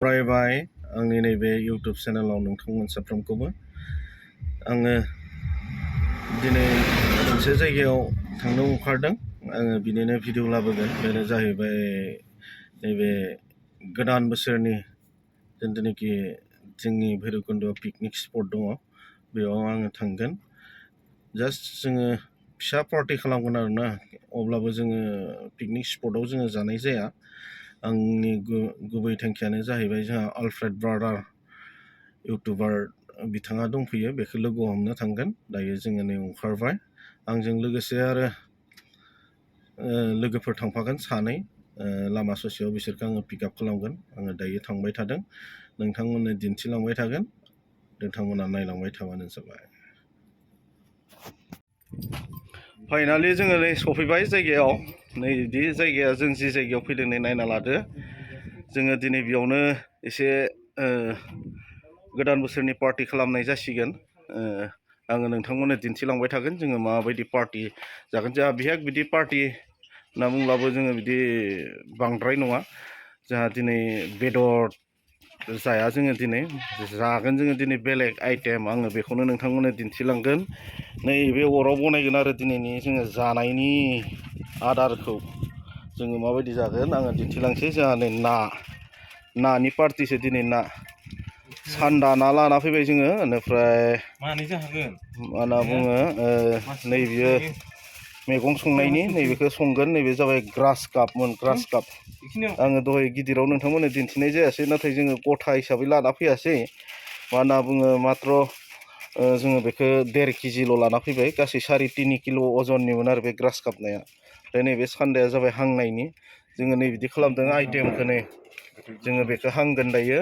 फरायबाय आंनि नैबे इउटुब चेनेलाव नोंथांमोन साफ्रोमखौबो आङो दिनै मोनसे जायगायाव थांनो ओंखारदों। आङो बिनिनो भिडिअ लाबोगोन। बेनो जाहैबाय नैबे गोदान बोसोरनि जिथुनाखि जोंनि भैरबकुन्द'आव पिकनिक स्पट दङ, बेयाव आङो थांगोन। जास्ट जोङो फिसा पार्टि खालामगोन आरोना, अब्लाबो जोङो पिकनिक स्पटआव जोङो जानाय जाया। आंनि गुबै थांखियानो जाहैबाय जोंहा आलफ्रेड ब्रादार इउटुबार बिथाङा दंफैयो, बेखौ लोगो हमनो थांगोन। दायो जोङो नै ओंखारबाय। आंजों लोगोसे आरो लोगोफोर थांफागोन सानै। लामा ससेयाव बिसोरखौ आङो पिकआप खालामगोन। आङो दायो थांबाय थादों, नोंथांमोननो दिन्थिलांबाय थागोन। नोंथांमोना नायलांबाय थाबानो जाबाय। फाइनालि जोङो नै सफैबाय जायगायाव। नै बिदि जायगाया, जों जि जायगायाव फैदों नै नायना लादो। जोङो दिनै बेयावनो एसे गोदान बोसोरनि पार्टि खालामनाय जासिगोन। आङो नोंथांमोननो दिन्थिलांबाय थागोन जोङो माबायदि पार्टि जागोन। जोंहा बिहेक बिदि पार्टि होनना बुंब्लाबो जोङो बिदि बांद्राय नङा। जोंहा दिनै बेदर जाया, जोङो दिनै जागोन। जोङो दिनै बेलेग आइटेम, आङो बेखौनो नोंथांमोननो दिन्थिलांगोन। नैबे अराव बनायगोन आरो दिनैनि जोङो जानायनि आदारखौ जोङो माबायदि जागोन आङो दिन्थिलांसै। जोंहा नै नानि पार्टिसो दिनै। ना सान्दा ना लाना फैबाय जोङो। बेनिफ्राय मा होनना बुङो, नै बियो मैगं संनायनि नैबेखौ संगोन। नैबे जाबाय ग्रास कापमोन, ग्रास काप। आङो दहाय गिदिराव नोंथांमोननो दिन्थिनाय जायासै, नाथाय जोङो गथा हिसाबै लाना फैयासै। मा होनना बुङो, माथ्र जोङो बेखौ 1.5 केजिल' लाना फैबाय। गासै 3.5 किल' अजननिमोन आरो बे ग्रास काप नाया। ओमफ्राय नैबे सान्दाया जाबाय हांनायनि। जोङो नै बिदि खालामदों आइटेमखौ। नै जोङो बेखौ हांगोन दायो,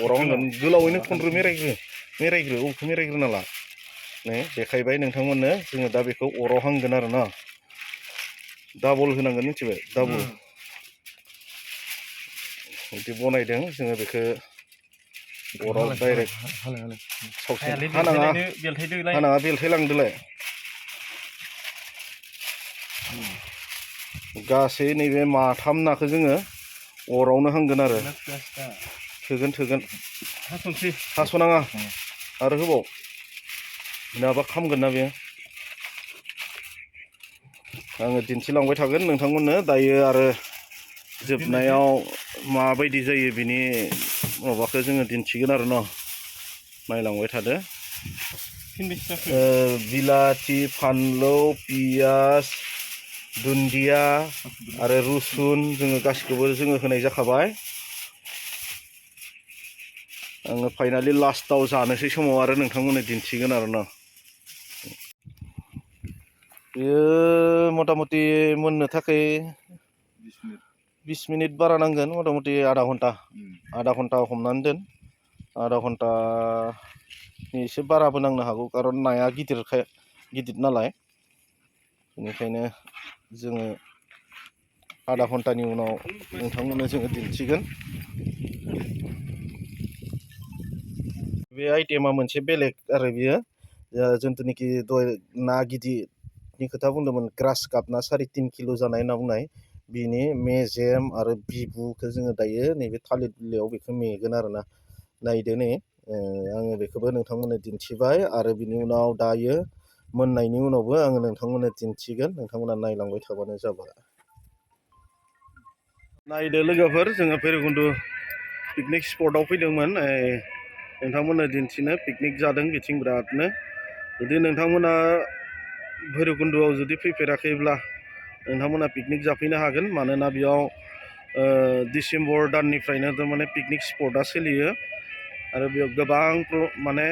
अराव हांगोन। गोलावैनो खनग्रो मेरायग्रो औखौ मेरायग्रोना ला। नै देखायबाय नोंथांमोननो, जोङो दा बेखौ अराव हांगोन आरो ना। डाबल होनांगोन, मिथिबाय? डाबल बिदि बनायदों जोङो बेखौ। अराव डाइरेक्ट हानाङा बेलथायलांदोलाय। गासै नैबे माथाम नाखौ जोङो अरावनो हांगोन आरो। थोगोन हास'नाङा आरो होबाव, नङाबा खामगोन ना बेयो। आङो दिन्थिलांबाय थागोन नोंथांमोननो दायो। आरो जोबनायाव माबायदि जायो बिनि माबाखौ जोङो दिन्थिगोन आरो न'। नायलांबाय थादो। बिलाथि, फानलौ, पियास, दुन्दिया आरो रुसुन जोङो गासिखौबो जोङो होनाय जाखाबाय। आङो फाइनालि लास्टाव जानोसै समाव आरो नोंथांमोननो दिन्थिगोन आरो ना। बेयो मथा मथि मोननो थाखाय 20 मिनिट बारा नांगोन। मथा मथि आधा घन्टा हमनानै दोन। आधा घन्टानि एसे बाराबो नांनो हागौ, खारन नाया गिदिर नालाय। बेनिखायनो जोङो आधा घन्टानि उनाव नोंथांमोननो जोङो दिन्थिगोन। बे आइटेमा मोनसे बेलेग आरो बियो, जिथुनाखि दहाय ना गिदिरनि खोथा बुंदोंमोन, ग्रास काप ना 3.5 किल' जानाय होनना बुंनाय, बिनि मेजेम आरो बिबुखौ जोङो दायो नैबे थालिर बिलाइयाव बेखौ मेगोन आरो ना। नायदो नै, आङो बेखौबो नोंथांमोननो दिन्थिबाय। आरो बिनि उनाव दायो मोननायनि उनावबो आङो नोंथांमोननो दिन्थिगोन। नोंथांमोना नायलांबाय थाबानो जाबाय। नायदो लोगोफोर, जोङो भैरबकुन्द' पिकनिक स्पटआव फैदोंमोन नोंथांमोननो दिन्थिनो। पिकनिक जादों बिथिं बिरादनो। जुदि नोंथांमोना भैरबकुन्द'आव जुदि फैफेराखैब्ला नोंथांमोना पिकनिक जाफैनो हागोन। मानोना बेयाव डिसेम्बर दाननिफ्रायनो थारमाने पिकनिक स्पटआ सोलियो। आरो बेयाव गोबां माने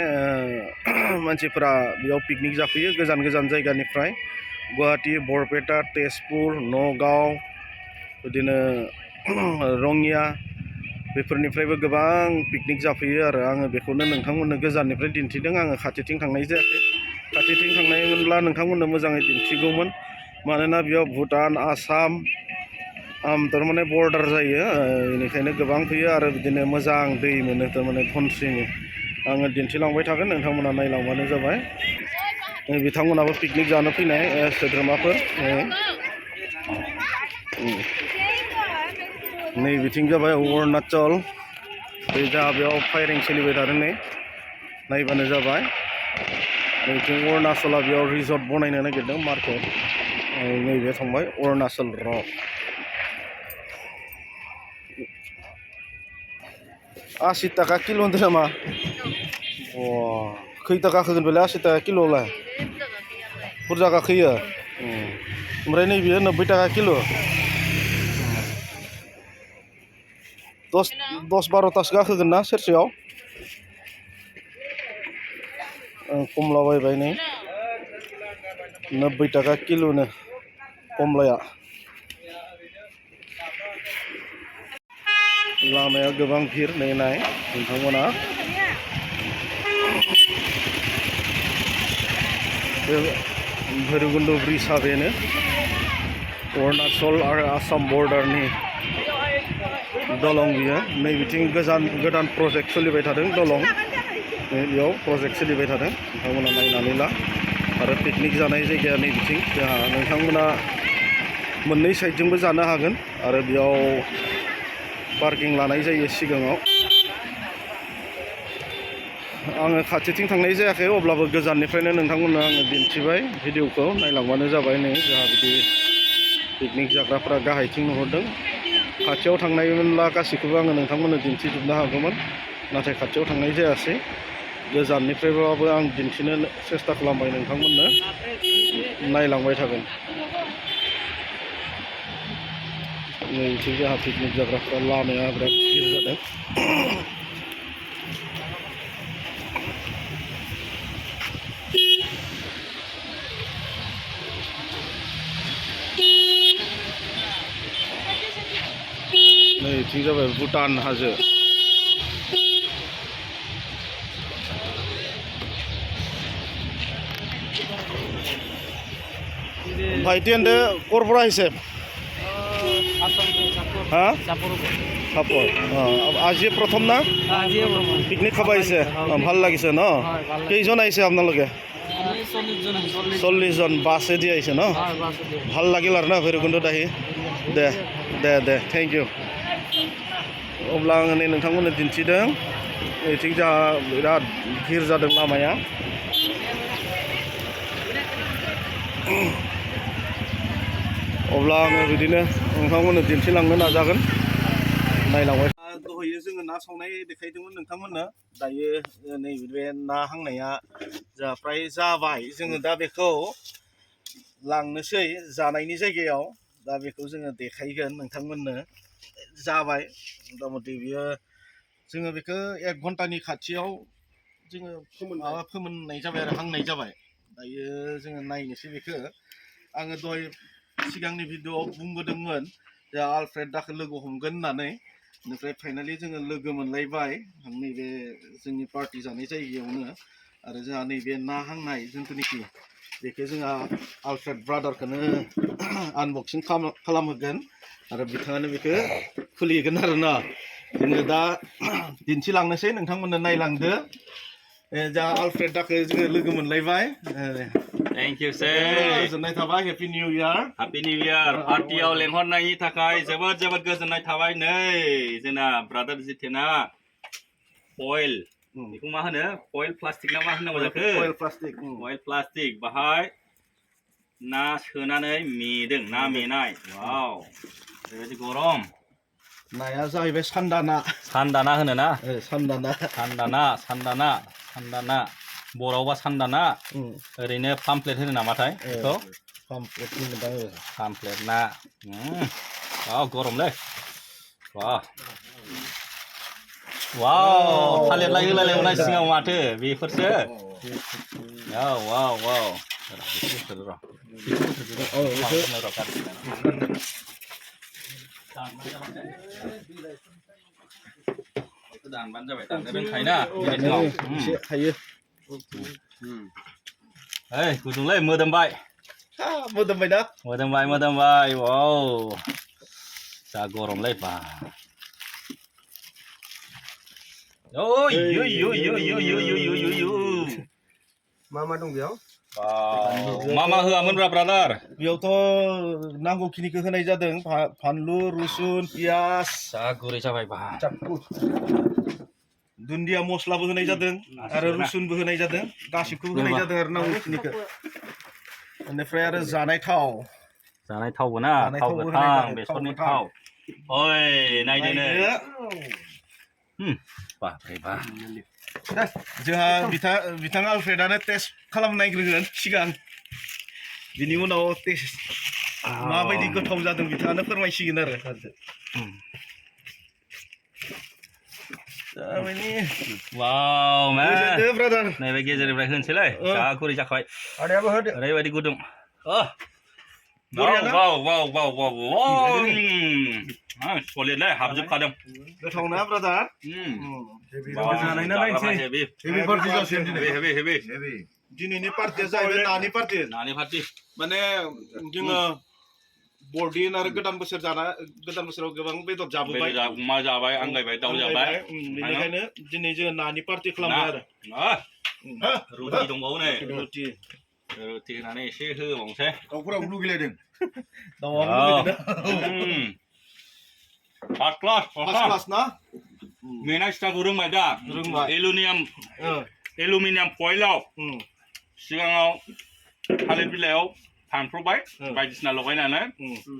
मानसिफोरा बेयाव पिकनिक जाफैयो गोजान गोजान जायगानिफ्राय। गुवाहाटि, बरपेटा, तेजपुर, नगाव, बिदिनो रङिया, बेफोरनिफ्रायबो गोबां पिकनिक जाफैयो आरो। आङो बेखौनो नोंथांमोननो गोजाननिफ्राय दिन्थिदों। आङो खाथिथिं थांनाय जायाखै। खाथिथिं थांनायमोनब्ला नोंथांमोननो मोजाङै दिन्थिगौमोन। मानोना बेयाव भुटान, आसाम थारमाने बर्डार जायो। बेनिखायनो गोबां फैयो आरो बिदिनो मोजां दै मोनो थारमाने धनस्रिनि। आङो दिन्थिलांबाय थागोन, नोंथांमोना नायलांबानो जाबाय। बिथांमोनाबो पिकनिक जानो फैनाय सोद्रोमाफोर। नै बिथिं जाबाय अरुणाचल। बे जोंहा बेयाव फायारिं सोलिबाय थादों नै नायबानो जाबाय नैथिं अरुणाचला बेयाव रिजर्ट बनायनो नागिरदों मार्केट नैबे थांबाय अरुणाचल रक 80 टाका किल' होनदों नामा अ खै टाका होगोन बेलाय 80 टाका किल'आवलाय बुरजा गाखोयो ओमफ्राय नैबेयो 90 टाका किल' 10-12तासो गाखोगोन ना सेरसेयाव कमला बायबाय नै 90 टाका किल'नो कमलाया लामाया गोबां भिर नै नाय नोंथांमोना बे भैरबकुन्द ब्रिजआ बेनो अरुणाचल आरो आसाम बर्डारनि दलं बियो नै बिथिं गोदान प्रजेक्ट सोलिबाय थादों दलं बेयाव प्रजेक्ट सोलिबाय थादों नोंथांमोना नायनानै ला आरो पिकनिक जानाय जायगाया नै बिथिं जोंहा नोंथांमोना मोननै साइडजोंबो जानो हागोन आरो बेयाव पार्किं लानाय जायो सिगाङाव आङो खाथिथिं थांनाय जायाखै अब्लाबो गोजाननिफ्रायनो नोंथांमोननो आङो दिन्थिबाय भिडिअखौ नायलांबानो जाबाय नै जोंहा बिदि पिकनिक जाग्राफोरा गाहायथिं नुहुरदों खाथियाव थांनायमोनब्ला गासैखौबो आङो नोंथांमोननो दिन्थिजोबनो हागौमोन नाथाय खाथियाव थांनाय जायासै गोजाननिफ्रायबाबो आं दिन्थिनो सेस्था खालामबाय नोंथांमोननो नायलांबाय थागोन नैथिं जोंहा पिकनिक जाग्राफ्रा लामाया बिराद गिदिर जादों नैथिं जाबाय भुटान हाजो भाइटी होनदो करबरा हिसाब हाँ सापर আজি प्रथम ना पिकनिक खाबा आइसे ভাল লাগিছে ন কেইজন আইছে আপোনালোকে 40 জন বাসে দি আইছে ন ভাল লাগিল আৰু না ভৈৰৱকুণ্ডত আহি দে थैंक यू अब्ला आङो नै नोंथांमोननो दिन्थिदों नैथिं जोंहा बिराद भिर जादों लामाया अब्ला आङो बिदिनो नोंथांमोननो दिन्थिलांनो नाजागोन नायलांबाय दहायो जोङो ना सावनाय देखायदोंमोन नोंथांमोननो दायो नैबे ना हांनाया जोंहा फ्राय जाबाय जोङो दा बेखौ लांनोसै जानायनि जायगायाव दा बेखौ जोङो देखायगोन नोंथांमोननो जाबाय मथा-मथि बियो जोङो बेखौ 1 घन्टानि खाथियाव जोङो फोमोननाय जाबाय आरो हांनाय जाबाय दायो जोङो नायनोसै बेखौ आङो दहाय सिगांनि भिडिअआव बुंबोदोंमोन जे आलफ्रेड दाखौ लोगो हमगोन होननानै बेनिफ्राय फाइनालि जोङो लोगो मोनलायबाय नैबे जोंनि पार्टि जानाय जायगायावनो आरो जोंहा नैबे ना हांनाय जिथुनिखि बेखौ जोंहा आलफ्रेड ब्रादारखौनो आनबक्सिं खालामहोगोन आरो बिथाङानो बेखौ खुलिगोन आरो ना जोङो दा दिन्थिलांनोसै नोंथांमोननो नायलांदो जा आलफ्रेड दाखौ जोङो लोगो मोनलायबाय थैंक यू सर गोजोननाय थाबाय हैप्पी निउ इयार पार्टियाव लेंहरनायनि थाखाय जोबोद गोजोननाय थाबाय नै जोंना ब्रादार जितेना फयल बेखौ मा होनो फयल प्लास्टिक ना मा होननांगौ जाखो फयल प्लास्टिक बाहाय ना सोनानै मेदों ना मेनाय वाव बेबायदि गरम नाया जाहैबाय सान्दाना होनो ना सान्दाना बरावबा सान्दाना ओरैनो पामप्लेट होनो नामाथाय बेखौ पामप्लेट ना वाव गरमलै वाव थालिरलाय होलायलायनाय सिङाव माथो बेफोरसो वाव दानबानो जाबाय दाननो रोंखायो ना हायो गुदुंलै मोदोमबाय वाव जा गरमलै बा मा दं बेयाव मा होआमोनब्रा ब्रादार बेयावथ' नांगौखिनिखौ होनाय जादों फानलु रुसुन पियास जा गुरै जाबाय बा दुन्दिया मस्लाबो होनाय जादों आरो रुसुनबो होनाय जादों गासिबखौबो होनाय जादों आरो नांगौखिनिखौ बेनिफ्राय आरो जानाय थावबो ना थाव गोथां बेसरनि थाव ओइ नायदो नै बापरे बा जोंहा बिथां आलफ्रेडआनो टेस्ट खालामनायग्रोगोन सिगां बिनि उनाव टेस्ट माबायदि गोथाव जादों बिथाङानो फोरमायसिगोन आरो वाव man ब्रादार नैबे गेजेरनिफ्राय होनसैलै जा गुरै जाखाबाय आदायाबो होदो ओरैबायदि गुदुं सलिडलै हाबजोबखादों गोथावना ब्रादार दिनैनि पार्टिया जाहैबाय नानि पार्टि माने जोङो बरदिन आरो गोदान बोसोराव गोबां बेदर जाबोबाय अमा जाबाय आंगायबाय दाउ जाबाय बेनिखायनो दिनै जोङो नानि पार्टि खालामबाय आरो रुटि दंबावो नै रुटि होनानै एसे होबावनोसै दाउफोराबो लुगैलायदों फार्स्ट क्लास ना मेनाय स्टाइलखौ रोंबाय दा एलुमिनियाम फइलाव सिगाङाव थालिर बिलाइयाव फानफ्रबाय बायदिसिना लगायनानै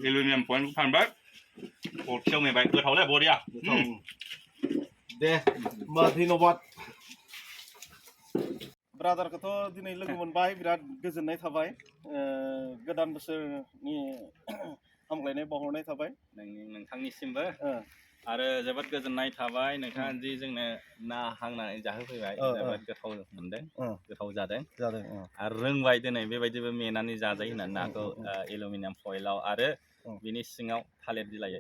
एलुमिनियाम फइलखौ फानबाय अरखियाव मेबाय गोथावलै बरिया दे होमबा धन्यबाद ब्रादारखौथ' दिनै लोगो मोनबाय बिराद गोजोननाय थाबाय गोदान बोसोरनि हामलायनाय बावहरनाय थाबाय नोंथांनिसिमबो आरो जोबोद गोजोननाय थाबाय नोंथाङा जि जोंनो ना हांनानै जाहोफैबाय जोबोद गोथाव मोनदों गोथाव जादों आरो रोंबाय दिनै बेबायदिबो मेनानै जाजायो होननानै नाखौ एलुमिनियाम फइलाव आरो बिनि सिङाव थालिर बिलाइ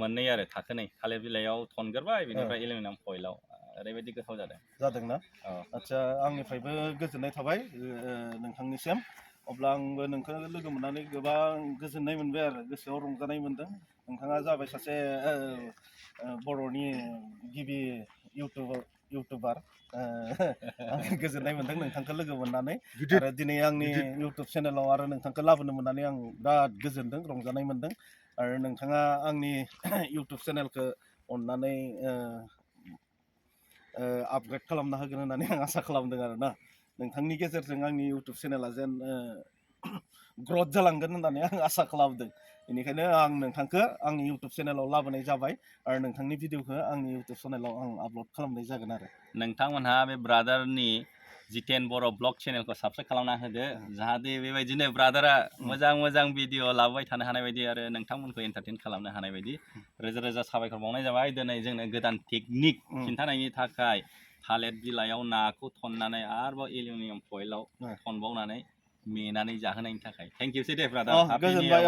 मोननै आरो थाखोनै थालिर बिलाइयाव थनगोरबाय बेनिफ्राय एलुमिनियाम फइलाव ओरैबायदि गोथाव जादोंना आदसा आंनिफ्रायबो गोजोननाय थाबाय नोंथांनिसिम अब्ला आंबो नोंखौ लोगो मोननानै गोबां गोजोननाय मोनबाय आरो गोसोआव रंजानाय मोनदों नोंथाङा जाबाय सासे बर'नि गिबि इउटुबार आं गोजोननाय मोनदों नोंथांखौ लोगो मोननानै आरो दिनै आंनि इउटुब चेनेलाव आरो नोंथांखौ लाबोनो मोननानै आं बिराद गोजोनदों रंजानाय मोनदों आरो नोंथाङा आंनि इउटुब चेनेलखौ अननानै आपग्रेड खालामना होगोन होननानै आं आसा खालामदों आरो ना नोंथांनि गेजेरजों आंनि इउटुब चेनेला जेन ग्रथ जालांगोन होननानै आं आसा खालामदों बेनिखायनो आं नोंथांखौ आंनि इउटुब चेनेलाव लाबोनाय जाबाय आरो नोंथांनि भिडिअखौ आंनि इउटुब चेनेलाव आं आपल'ड खालामनाय जागोन आरो नोंथांमोनहा बे ब्रादारनि जितेन बर' ब्लग चेनेलखौ साबस्क्राइब खालामना होदो जाहाथे बेबायदिनो ब्रादारा मोजां भिडिअ लाबोबाय थानो हानाय बायदि आरो नोंथांमोनखौ एन्टारटेन खालामनो हानाय बायदि रोजा रोजा साबायखर बावनाय जाबाय दिनै जोंनो गोदान टेकनिक खिन्थानायनि थाखाय थालिर बिलाइयाव नाखौ थननानै आरोबाव एलुमिनियाम फइलाव थनबावनानै मेनानै जाहोनायनि थाखाय थेंक इउ सै दे ब्रादार गोजोनबाय